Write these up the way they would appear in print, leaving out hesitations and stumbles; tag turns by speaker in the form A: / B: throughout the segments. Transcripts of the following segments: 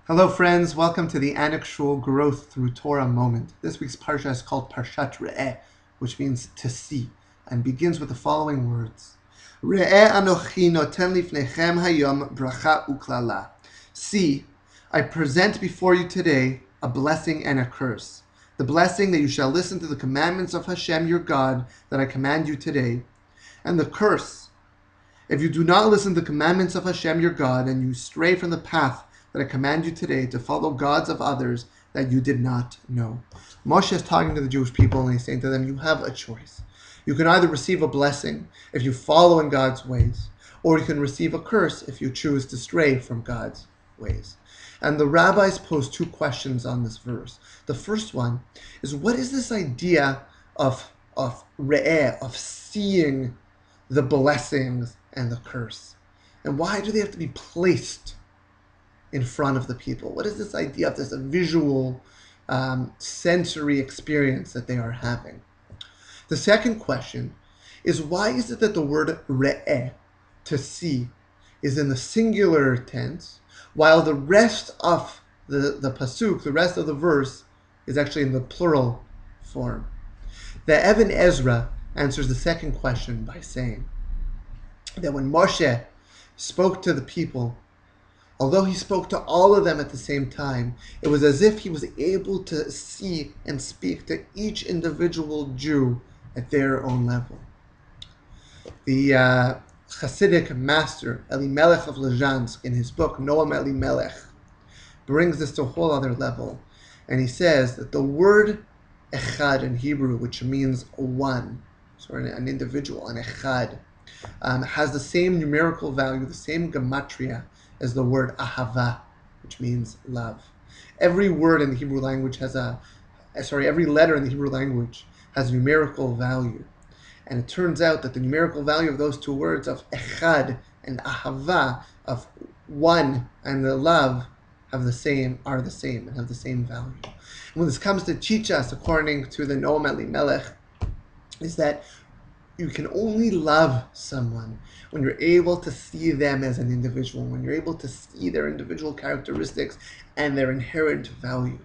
A: Hello friends, welcome to the Annex Shul Growth Through Torah Moment. This week's parsha is called Parshat Re'eh, which means to see, and begins with the following words. Re'eh anochi noten lifnechem hayom bracha uklala. See, I present before you today a blessing and a curse. The blessing that you shall listen to the commandments of Hashem your God that I command you today, and the curse, if you do not listen to the commandments of Hashem your God and you stray from the path that I command you today to follow gods of others that you did not know. Moshe is talking to the Jewish people and he's saying to them, you have a choice. You can either receive a blessing if you follow in God's ways, or you can receive a curse if you choose to stray from God's ways. And the rabbis pose two questions on this verse. The first one is, what is this idea of re'eh, of seeing the blessings and the curse? And why do they have to be placed in front of the people? What is this idea of this visual sensory experience that they are having? The second question is, why is it that the word re'eh, to see, is in the singular tense, while the rest of the pasuk, the rest of the verse, is actually in the plural form? The Ibn Ezra answers the second question by saying that when Moshe spoke to the people, although he spoke to all of them at the same time, it was as if he was able to see and speak to each individual Jew at their own level. The Hasidic master, Elimelech of Lezhansk, in his book Noam Elimelech, brings this to a whole other level. And he says that the word echad in Hebrew, which means one, so an individual, an echad, has the same numerical value, the same gematria as the word ahava, which means love. Every word in the Hebrew language every letter in the Hebrew language has numerical value. And it turns out that the numerical value of those two words, of echad and ahava, of one and the love, are the same and have the same value. And when this comes to teach us, according to the Noam Elimelech, is that you can only love someone when you're able to see them as an individual, when you're able to see their individual characteristics and their inherent value.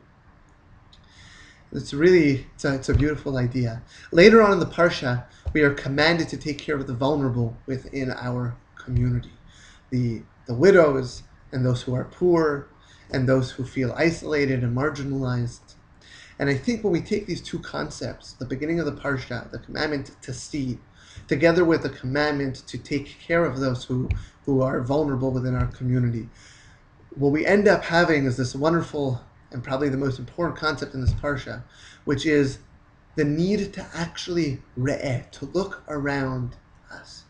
A: It's a beautiful idea. Later on in the Parsha, we are commanded to take care of the vulnerable within our community. The widows and those who are poor and those who feel isolated and marginalized. And I think when we take these two concepts, the beginning of the Parsha, the commandment to see, together with the commandment to take care of those who are vulnerable within our community, what we end up having is this wonderful and probably the most important concept in this Parsha, which is the need to actually re'eh, to look around us,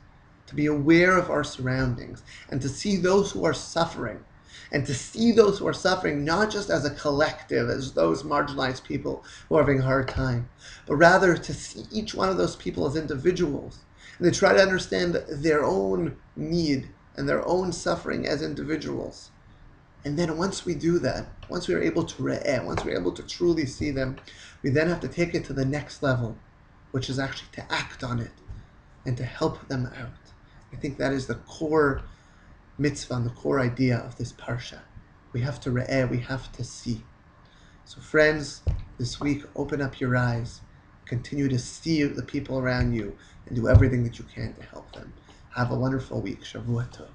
A: to be aware of our surroundings, and to see those who are suffering, and to see those who are suffering not just as a collective, as those marginalized people who are having a hard time, but rather to see each one of those people as individuals, and to try to understand their own need and their own suffering as individuals. And then once we do that, once we are able to re'eh, once we're able to truly see them, we then have to take it to the next level, which is actually to act on it and to help them out. I think that is the core mitzvah and the core idea of this parsha. We have to re'eh, we have to see. So friends, this week, open up your eyes, continue to see the people around you, and do everything that you can to help them. Have a wonderful week. Shavua Tov.